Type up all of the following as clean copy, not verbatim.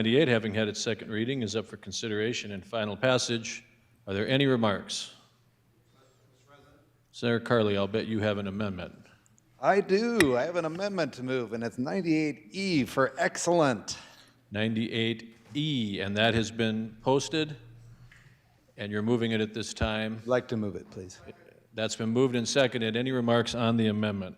98, having had its second reading, is up for consideration and final passage. Are there any remarks? Senator Carley, I'll bet you have an amendment. I do. I have an amendment to move, and it's 98E for excellent. 98E, and that has been posted, and you're moving it at this time. I'd like to move it, please. That's been moved and seconded. Any remarks on the amendment?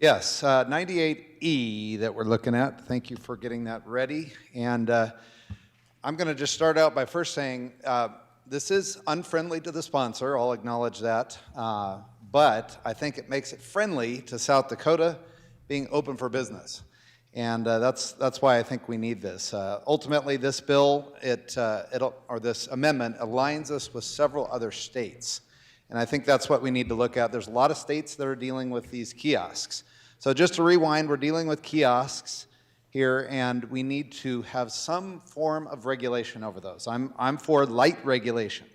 Yes, 98E that we're looking at. Thank you for getting that ready. And I'm going to just start out by first saying this is unfriendly to the sponsor. I'll acknowledge that. But I think it makes it friendly to South Dakota being open for business. And that's why I think we need this. Ultimately, this bill, this amendment aligns us with several other states. And I think that's what we need to look at. There's a lot of states that are dealing with these kiosks. So just to rewind, we're dealing with kiosks here, and we need to have some form of regulation over those. I'm for light regulation.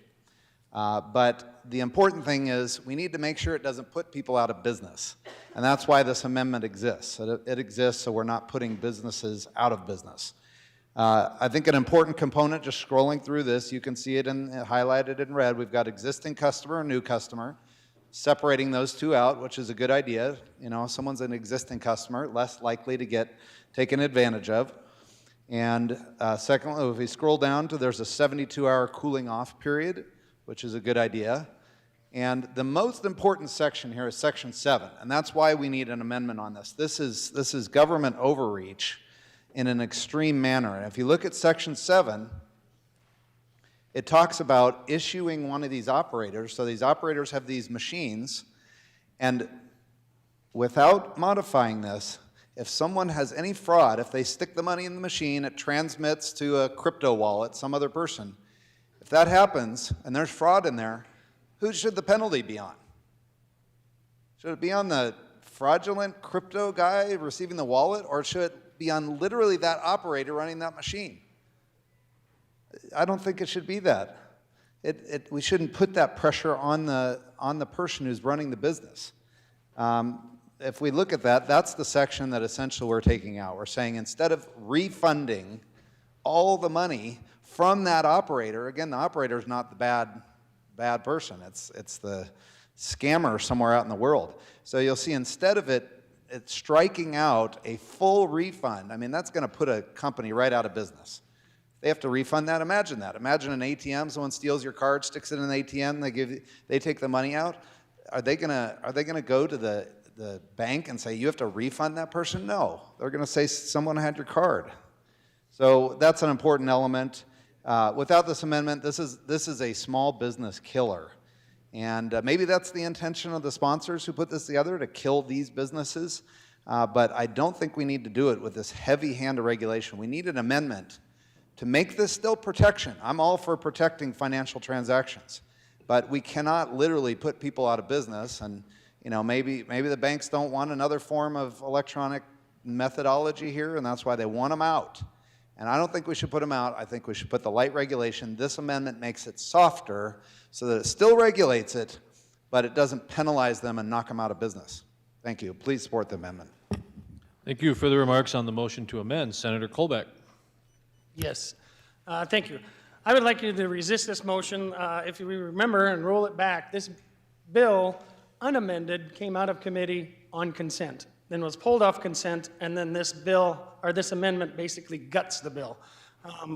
But the important thing is we need to make sure it doesn't put people out of business. And that's why this amendment exists. It exists so we're not putting businesses out of business. I think an important component, just scrolling through this, you can see it highlighted in red. We've got existing customer and new customer, separating those two out, which is a good idea. You know, if someone's an existing customer, less likely to get taken advantage of. And secondly, if we scroll down to, there's a 72-hour cooling off period, which is a good idea. And the most important section here is section 7, and that's why we need an amendment on this. This is government overreach in an extreme manner. And if you look at section 7, it talks about issuing one of these operators. So these operators have these machines, and without modifying this, if someone has any fraud, if they stick the money in the machine, it transmits to a crypto wallet, some other person. If that happens, and there's fraud in there, who should the penalty be on? Should it be on the fraudulent crypto guy receiving the wallet, or should it be on literally that operator running that machine? I don't think it should be that. We shouldn't put that pressure on the person who's running the business. If we look at that, that's the section that essentially we're taking out. We're saying instead of refunding all the money from that operator, again, the operator is not the bad person. It's the scammer somewhere out in the world. So you'll see instead of it's striking out a full refund. I mean, that's going to put a company right out of business. They have to refund that. Imagine that. Imagine an ATM. Someone steals your card, sticks it in an ATM. They take the money out. Are they gonna go to the bank and say you have to refund that person? No. They're going to say someone had your card. So that's an important element. Without this amendment, this is a small business killer. And maybe that's the intention of the sponsors who put this together, to kill these businesses. But I don't think we need to do it with this heavy hand of regulation. We need an amendment to make this still protection. I'm all for protecting financial transactions. But we cannot literally put people out of business. And you know, maybe the banks don't want another form of electronic methodology here, and that's why they want them out. And I don't think we should put them out. I think we should put the light regulation. This amendment makes it softer so that it still regulates it, but it doesn't penalize them and knock them out of business. Thank you. Please support the amendment. Thank you. For the remarks on the motion to amend, Senator Colbeck. Yes. Thank you. I would like you to resist this motion. If you remember and roll it back, this bill, unamended, came out of committee on consent, then was pulled off consent, and then this bill, or this amendment, basically guts the bill.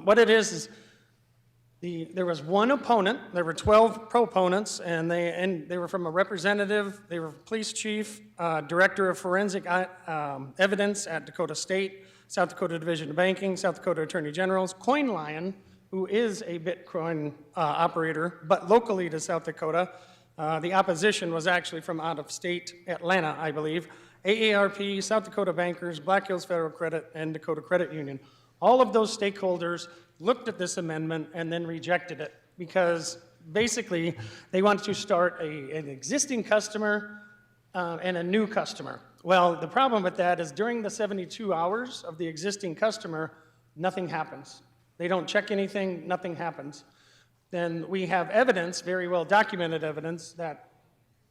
What it is there was one opponent. There were 12 proponents, and they were from a representative. They were police chief, director of forensic evidence at Dakota State, South Dakota Division of Banking, South Dakota Attorney General's, Coin Lion, who is a Bitcoin operator, but locally to South Dakota. The opposition was actually from out of state, Atlanta, I believe. AARP, South Dakota Bankers, Black Hills Federal Credit, and Dakota Credit Union. All of those stakeholders looked at this amendment and then rejected it because basically they wanted to start an existing customer and a new customer. Well, the problem with that is during the 72 hours of the existing customer, nothing happens. They don't check anything, nothing happens. Then we have evidence, very well documented evidence, that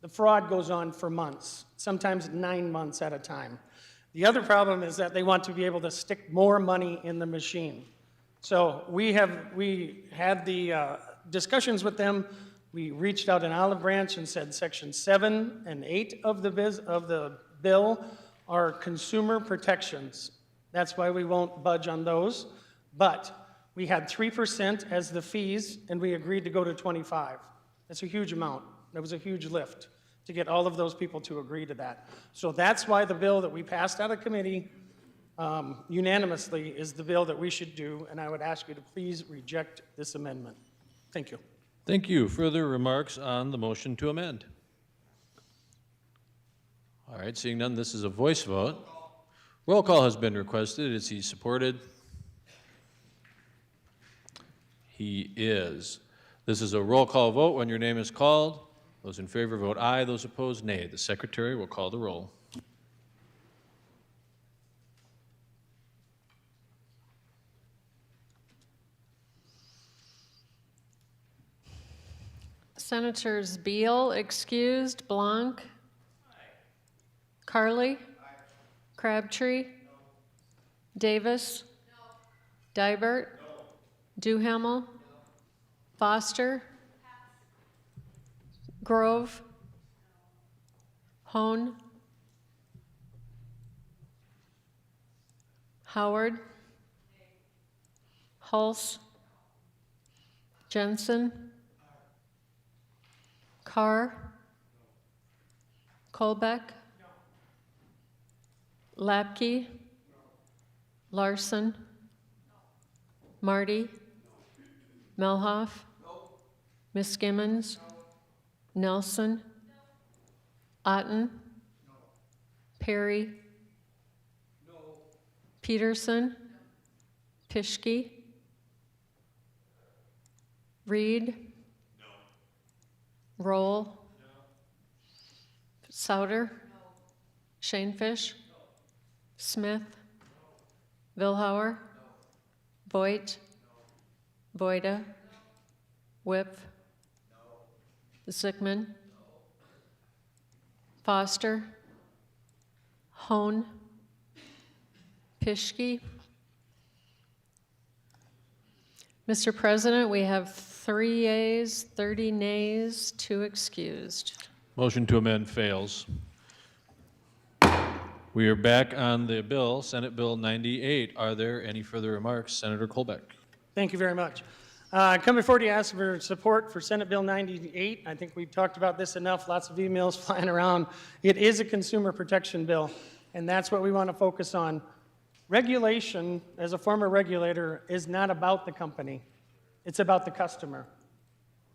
the fraud goes on for months, sometimes 9 months at a time. The other problem is that they want to be able to stick more money in the machine. So we had the discussions with them. We reached out in Olive Branch and said section 7 and 8 of the bill are consumer protections. That's why we won't budge on those. But we had 3% as the fees, and we agreed to go to 25. That's a huge amount. That was a huge lift to get all of those people to agree to that. So that's why the bill that we passed out of committee unanimously is the bill that we should do, and I would ask you to please reject this amendment. Thank you. Thank you. Further remarks on the motion to amend? All right, seeing none, this is a voice vote. Roll call has been requested. Is he supported? He is. This is a roll call vote. When your name is called, those in favor vote aye, those opposed nay. The secretary will call the roll. Senators Beal, excused. Blanc? Carly? Crabtree? Davis? Dibert? Duhamel? Foster? Grove? Hone? Howard? Hulse? Jensen? Carr? Colbeck? Lapke? Larson? Marty? Melhoff? Miskimmons? Nelson? Otten? Perry? Peterson? Pischke? Reed? Roll? Souter? Shanefish? Smith? Vilhauer? Voigt? Voida? Whip? Zickman? Foster? Hone? Pischke? Mr. President, we have 3 yeas, 30 nays, 2 excused. Motion to amend fails. We are back on the bill, Senate Bill 98. Are there any further remarks? Senator Colbeck. Thank you very much. I come before you to ask for support for Senate Bill 98. I think we've talked about this enough, lots of emails flying around. It is a consumer protection bill, and that's what we want to focus on. Regulation, as a former regulator, is not about the company. It's about the customer.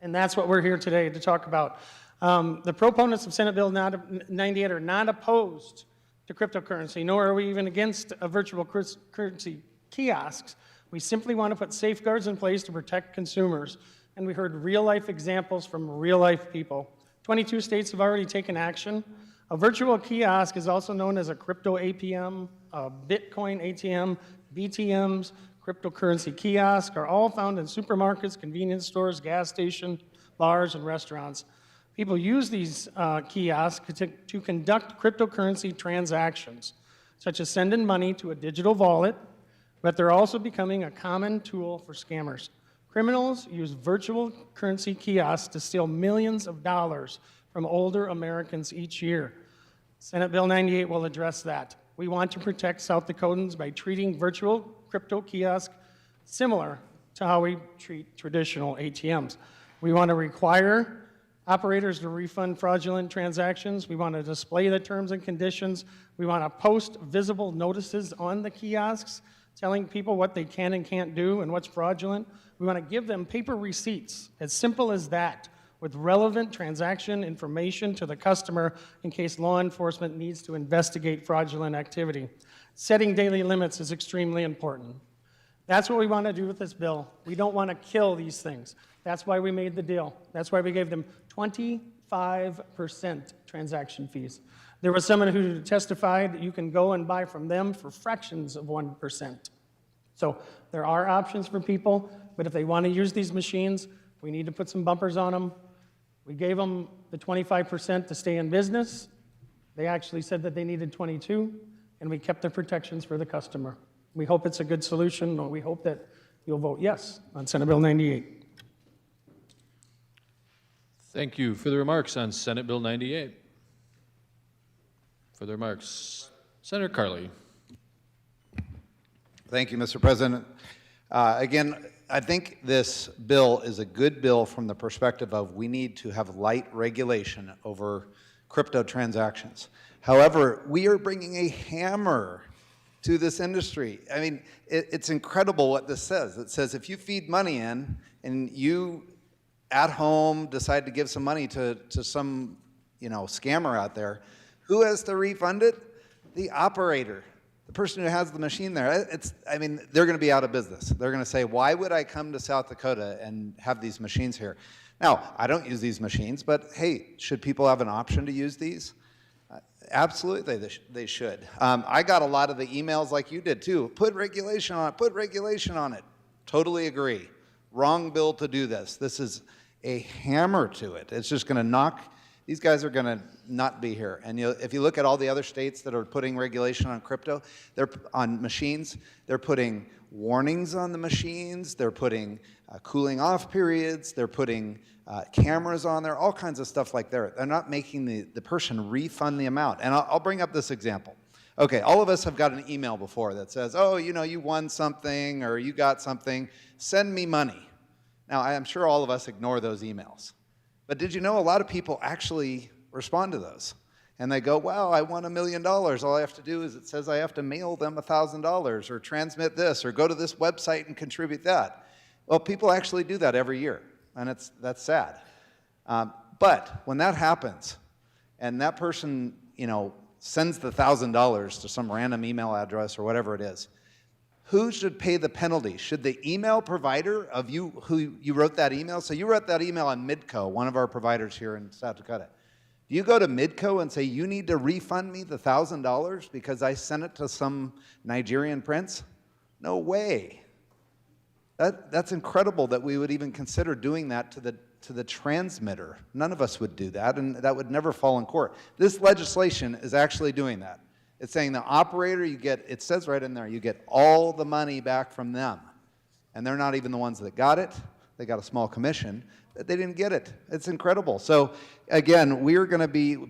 And that's what we're here today to talk about. The proponents of Senate Bill 98 are not opposed to cryptocurrency, nor are we even against a virtual currency kiosks. We simply want to put safeguards in place to protect consumers. And we heard real-life examples from real-life people. 22 states have already taken action. A virtual kiosk is also known as a crypto APM, a Bitcoin ATM, BTMs, cryptocurrency kiosks are all found in supermarkets, convenience stores, gas stations, bars, and restaurants. People use these kiosks to conduct cryptocurrency transactions, such as sending money to a digital wallet, but they're also becoming a common tool for scammers. Criminals use virtual currency kiosks to steal millions of dollars from older Americans each year. Senate Bill 98 will address that. We want to protect South Dakotans by treating virtual crypto kiosks similar to how we treat traditional ATMs. We want to require operators to refund fraudulent transactions. We want to display the terms and conditions. We want to post visible notices on the kiosks telling people what they can and can't do and what's fraudulent. We want to give them paper receipts, as simple as that, with relevant transaction information to the customer in case law enforcement needs to investigate fraudulent activity. Setting daily limits is extremely important. That's what we want to do with this bill. We don't want to kill these things. That's why we made the deal. That's why we gave them 25% transaction fees. There was someone who testified that you can go and buy from them for fractions of 1%. So there are options for people, but if they want to use these machines, we need to put some bumpers on them. We gave them the 25% to stay in business. They actually said that they needed 22. and we kept the protections for the customer. We hope it's a good solution, or we hope that you'll vote yes on Senate Bill 98. Thank you. Further remarks on Senate Bill 98? Further remarks? Senator Carley. Thank you, Mr. President. Again, I think this bill is a good bill from the perspective of we need to have light regulation over crypto transactions. However, we are bringing a hammer to this industry. I mean, it's incredible what this says. It says if you feed money in and you at home decide to give some money to some scammer out there, who has to refund it? The operator, the person who has the machine there. They're going to be out of business. They're going to say, why would I come to South Dakota and have these machines here? Now, I don't use these machines, but hey, should people have an option to use these? Absolutely, they should. I got a lot of the emails like you did too. Put regulation on it, put regulation on it. Totally agree. Wrong bill to do this. This is a hammer to it. It's just going to knock, these guys are going to not be here. And if you look at all the other states that are putting regulation on crypto, they're on machines, they're putting warnings on the machines, they're putting cooling off periods, they're putting cameras on there, all kinds of stuff like that. They're not making the person refund the amount. And I'll bring up this example. Okay, all of us have got an email before that says, oh, you won something or you got something, send me money. Now, I'm sure all of us ignore those emails. But did you know a lot of people actually respond to those? And they go, wow, I won $1 million. All I have to do is it says I have to mail them $1,000 or transmit this or go to this website and contribute that. Well, people actually do that every year, and that's sad. But when that happens and that person, sends the $1,000 to some random email address or whatever it is, who should pay the penalty? Should the email provider of you who you wrote that email? So you wrote that email on Midco, one of our providers here in South Dakota. Do you go to Midco and say, you need to refund me the $1,000 because I sent it to some Nigerian prince? No way. That's incredible that we would even consider doing that to the transmitter. None of us would do that, and that would never fall in court. This legislation is actually doing that. It's saying the operator, it says right in there, you get all the money back from them. And they're not even the ones that got it. They got a small commission, but they didn't get it. It's incredible. So again,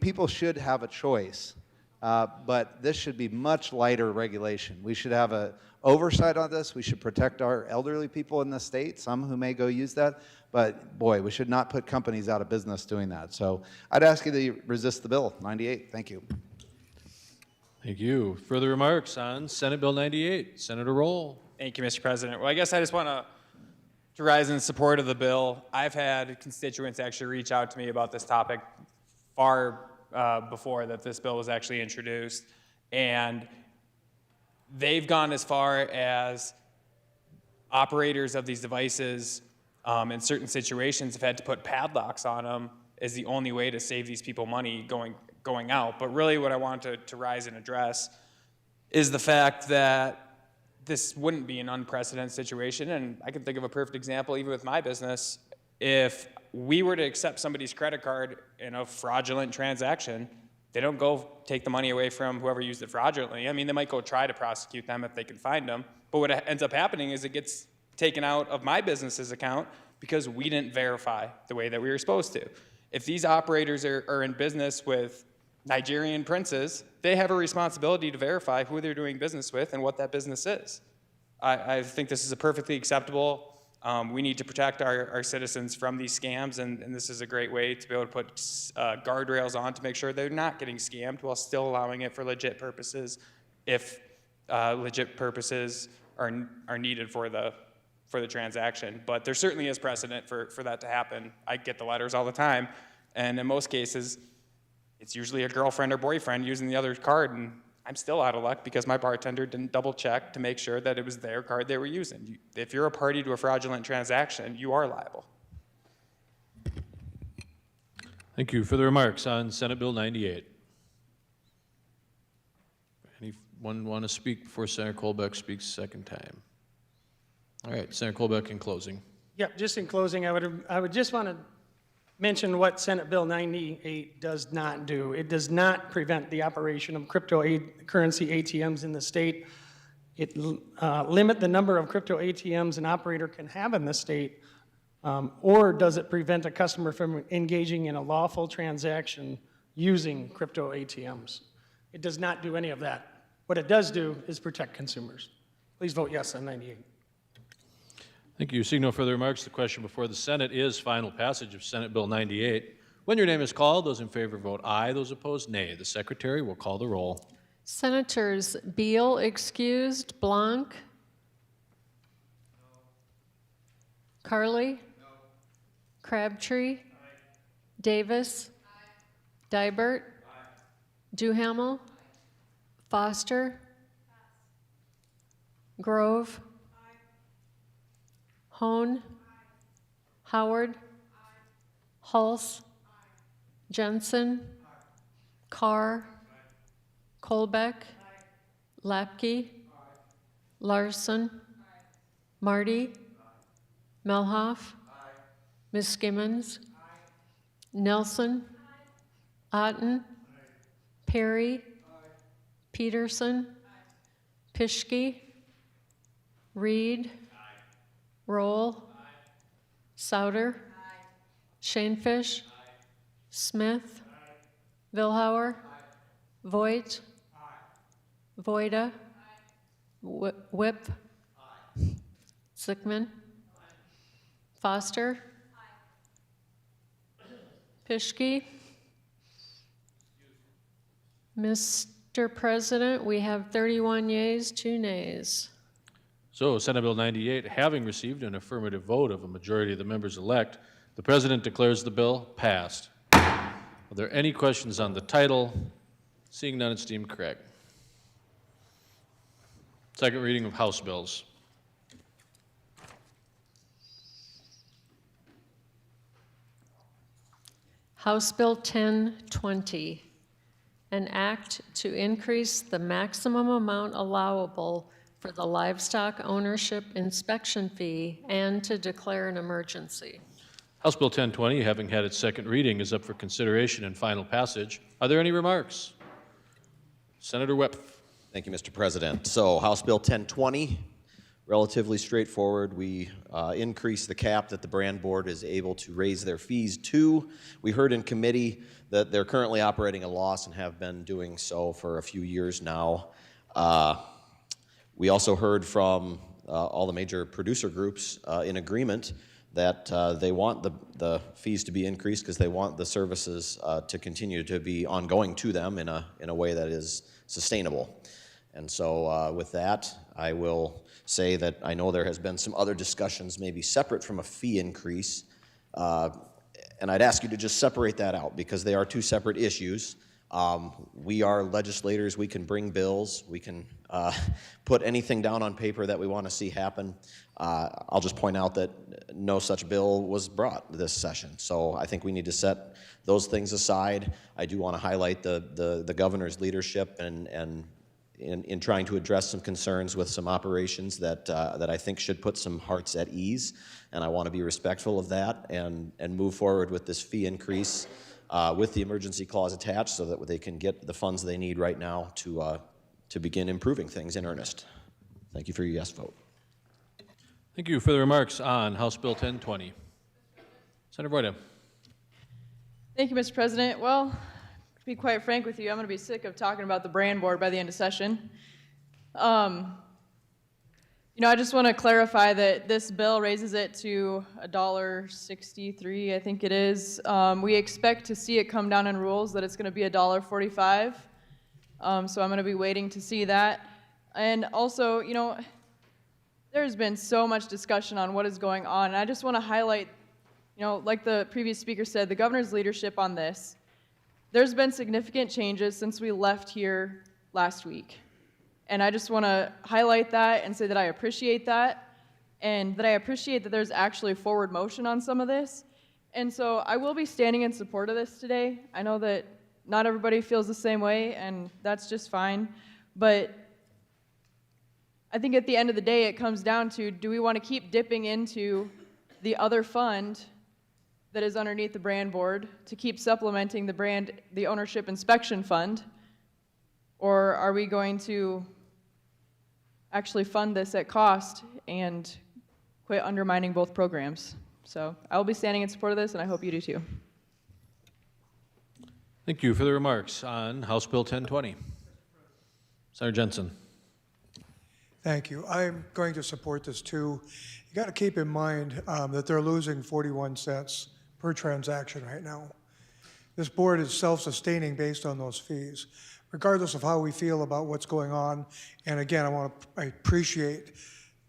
people should have a choice, but this should be much lighter regulation. We should have an oversight on this. We should protect our elderly people in the state, some who may go use that. But boy, we should not put companies out of business doing that. So I'd ask you to resist the bill, 98. Thank you. Thank you. Further remarks on Senate Bill 98? Senator Roll. Thank you, Mr. President. Well, I guess I just want to rise in support of the bill. I've had constituents actually reach out to me about this topic far before that this bill was actually introduced. And they've gone as far as operators of these devices in certain situations have had to put padlocks on them as the only way to save these people money going out. But really what I want to rise and address is the fact that this wouldn't be an unprecedented situation. And I can think of a perfect example, even with my business. If we were to accept somebody's credit card in a fraudulent transaction, they don't go take the money away from whoever used it fraudulently. I mean, they might go try to prosecute them if they can find them. But what ends up happening is it gets taken out of my business's account because we didn't verify the way that we were supposed to. If these operators are in business with Nigerian princes, they have a responsibility to verify who they're doing business with and what that business is. I think this is a perfectly acceptable. We need to protect our citizens from these scams, and this is a great way to be able to put guardrails on to make sure they're not getting scammed while still allowing it for legit purposes if legit purposes are needed for the transaction. But there certainly is precedent for that to happen. I get the letters all the time, and in most cases, it's usually a girlfriend or boyfriend using the other card, and I'm still out of luck because my bartender didn't double check to make sure that it was their card they were using. If you're a party to a fraudulent transaction, you are liable. Thank you. Further remarks on Senate Bill 98? Anyone want to speak before Senator Colbeck speaks second time? All right, Senator Colbeck in closing. Yeah, just in closing, I would just want to mention what Senate Bill 98 does not do. It does not prevent the operation of cryptocurrency ATMs in the state. It limit the number of crypto ATMs an operator can have in the state, or does it prevent a customer from engaging in a lawful transaction using crypto ATMs? It does not do any of that. What it does do is protect consumers. Please vote yes on 98. Thank you. Seeing no further remarks, the question before the Senate is final passage of Senate Bill 98. When your name is called, those in favor vote aye, those opposed nay. The Secretary will call the roll. Senators Beal excused, Blanc? Carly? Crabtree? Davis? Dibert? Duhamel? Foster? Grove? Hone? Howard? Hulse? Jensen? Carr? Colbeck? Lapke? Larson? Marty? Melhoff? Ms. Skimmons? Nelson? Otten? Perry? Peterson? Pischke? Reed? Roll? Souter? Shanefish? Smith? Vilhauer? Voigt? Voida? Whip? Zickman? Foster? Pischke? Mr. President, we have 31 yeas, 2 nays. So, Senate Bill 98, having received an affirmative vote of a majority of the members elect, the President declares the bill passed. Are there any questions on the title? Seeing none, esteemed Craig. Second reading of House bills. House Bill 1020, an act to increase the maximum amount allowable for the livestock ownership inspection fee and to declare an emergency. House Bill 1020, having had its second reading, is up for consideration and final passage. Are there any remarks? Senator Whip. Thank you, Mr. President. So House Bill 1020, relatively straightforward. We increase the cap that the brand board is able to raise their fees to. We heard in committee that they're currently operating a loss and have been doing so for a few years now. We also heard from all the major producer groups in agreement that they want the fees to be increased because they want the services to continue to be ongoing to them in a way that is sustainable. And so with that, I will say that I know there has been some other discussions maybe separate from a fee increase, and I'd ask you to just separate that out because they are two separate issues. We are legislators, we can bring bills, we can put anything down on paper that we want to see happen. I'll just point out that no such bill was brought this session, so I think we need to set those things aside. I do want to highlight the governor's leadership and in trying to address some concerns with some operations that I think should put some hearts at ease, and I want to be respectful of that and move forward with this fee increase with the emergency clause attached so that they can get the funds they need right now to begin improving things in earnest. Thank you for your yes vote. Thank you for the remarks on House Bill 1020. Senator Voida. Thank you, Mr. President. Well, to be quite frank with you, I'm going to be sick of talking about the brand board by the end of session. I just want to clarify that this bill raises it to $1.63, I think it is. We expect to see it come down in rules that it's going to be $1.45. So I'm going to be waiting to see that. And also, there's been so much discussion on what is going on, and I just want to highlight, like the previous speaker said, the governor's leadership on this. There's been significant changes since we left here last week, and I just want to highlight that and say that I appreciate that, and that I appreciate that there's actually forward motion on some of this. And so I will be standing in support of this today. I know that not everybody feels the same way, and that's just fine, but I think at the end of the day, it comes down to, do we want to keep dipping into the other fund that is underneath the brand board to keep supplementing the ownership inspection fund? Or are we going to actually fund this at cost and quit undermining both programs? So I will be standing in support of this, and I hope you do too. Thank you for the remarks on House Bill 1020. Senator Jensen. Thank you. I'm going to support this too. You got to keep in mind that they're losing 41 cents per transaction right now. This board is self-sustaining based on those fees, regardless of how we feel about what's going on. And again, I appreciate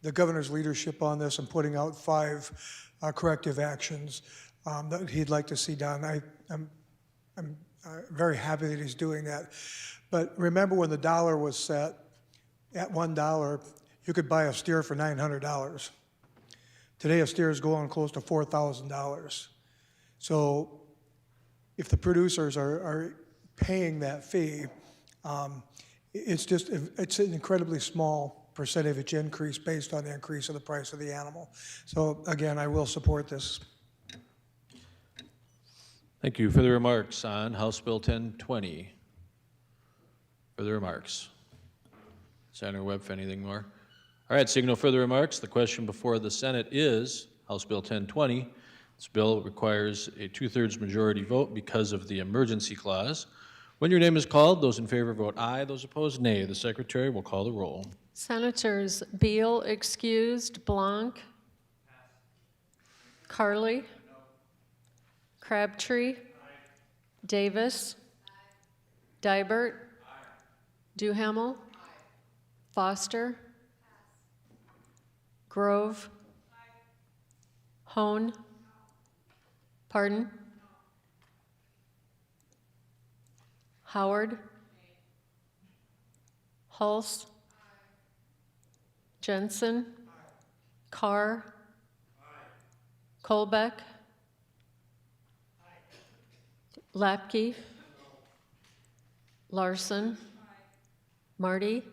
the governor's leadership on this and putting out 5 corrective actions that he'd like to see done. I'm very happy that he's doing that. But remember when the dollar was set at $1, you could buy a steer for $900. Today, a steer is going close to $4,000. So if the producers are paying that fee, it's an incredibly small percentage increase based on the increase of the price of the animal. So again, I will support this. Thank you for the remarks on House Bill 1020. Further remarks? Senator Webb, if anything more? All right, seeing no further remarks, the question before the Senate is House Bill 1020. This bill requires a 2/3 majority vote because of the emergency clause. When your name is called, those in favor vote aye, those opposed nay. The Secretary will call the roll. Senators Beal excused, Blanc, Carly, Crabtree, Davis, Dibert, Duhamel, Foster, Grove, Hone, pardon, Howard, Hulse, Jensen, Carr, Colbeck, Lapke, Larson, Marty,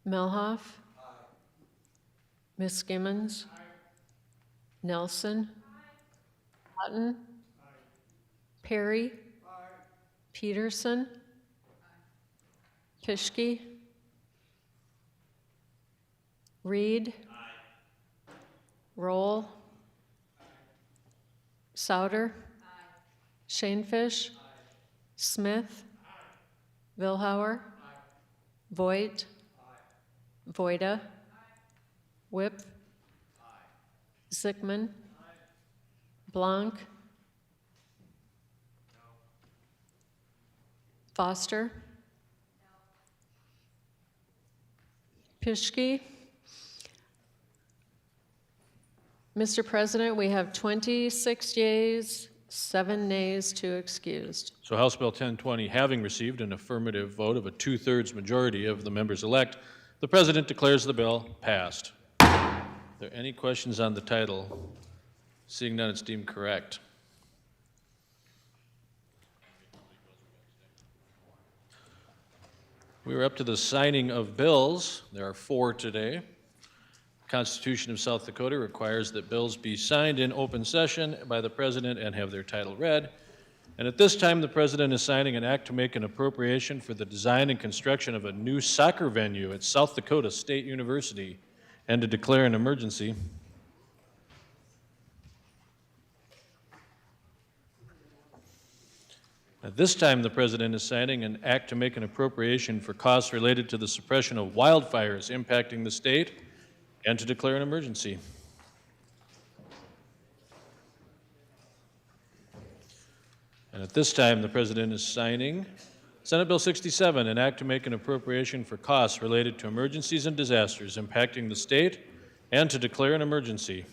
Melhoff, Miss Gimmons, Nelson, Hutton, Perry, Peterson, Pischke, Reed, Roll, Souter, Shanefish, Smith, Vilhauer, Voigt, Voida, Whip, Zickman, Blanc, Foster, Pischke. Mr. President, we have 26 yeas, 7 nays, 2 excused. So House Bill 1020, having received an affirmative vote of a 2/3 majority of the members elect, the President declares the bill passed. Are there any questions on the title? Seeing none, it's deemed correct. We are up to the signing of bills. There are 4 today. The Constitution of South Dakota requires that bills be signed in open session by the President and have their title read. And at this time, the President is signing an act to make an appropriation for the design and construction of a new soccer venue at South Dakota State University and to declare an emergency. At this time, the President is signing an act to make an appropriation for costs related to the suppression of wildfires impacting the state and to declare an emergency. And at this time, the President is signing Senate Bill 67, an act to make an appropriation for costs related to emergencies and disasters impacting the state and to declare an emergency.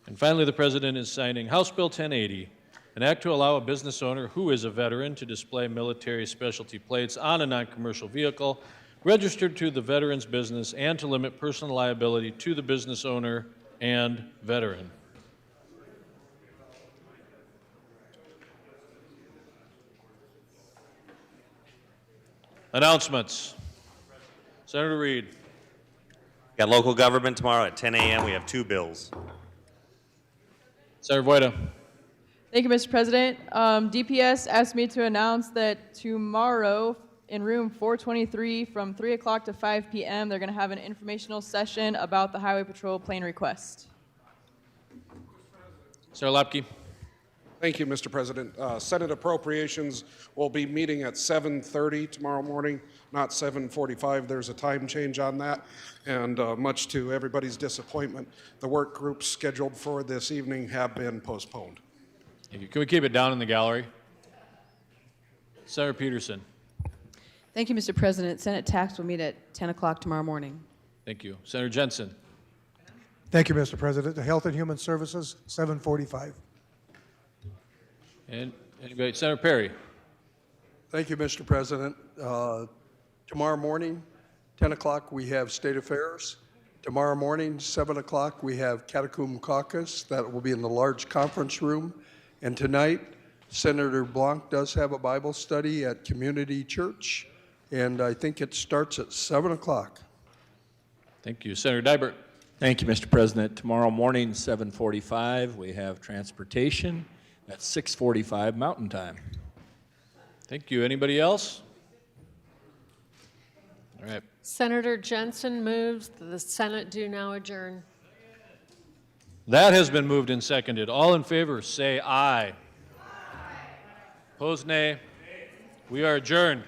And finally, the President is signing House Bill 1080, an act to allow a business owner who is a veteran to display military specialty plates on a non-commercial vehicle registered to the veteran's business and to limit personal liability to the business owner and veteran. Announcements. Senator Reed. Got local government tomorrow at 10 a.m. We have 2 bills. Senator Voida. Thank you, Mr. President. DPS asked me to announce that tomorrow in room 423 from 3 o'clock to 5 p.m., they're going to have an informational session about the Highway Patrol plane request. Senator Lapke. Thank you, Mr. President. Senate Appropriations will be meeting at 7:30 tomorrow morning, not 7:45. There's a time change on that, and much to everybody's disappointment, the work groups scheduled for this evening have been postponed. Thank you. Can we keep it down in the gallery? Senator Peterson. Thank you, Mr. President. Senate Tax will meet at 10 o'clock tomorrow morning. Thank you. Senator Jensen. Thank you, Mr. President. The Health and Human Services, 745. And anybody? Senator Perry. Thank you, Mr. President. Tomorrow morning, 10 o'clock, we have State Affairs. Tomorrow morning, 7 o'clock, we have Catacomb Caucus. That will be in the large conference room. And tonight, Senator Blanc does have a Bible study at Community Church, and I think it starts at 7 o'clock. Thank you. Senator Dybert. Thank you, Mr. President. Tomorrow morning, 7:45, we have transportation. That's 6:45 Mountain Time. Thank you. Anybody else? All right. Senator Jensen moves that the Senate do now adjourn. That has been moved and seconded. All in favor, say aye. Opposed, nay. We are adjourned.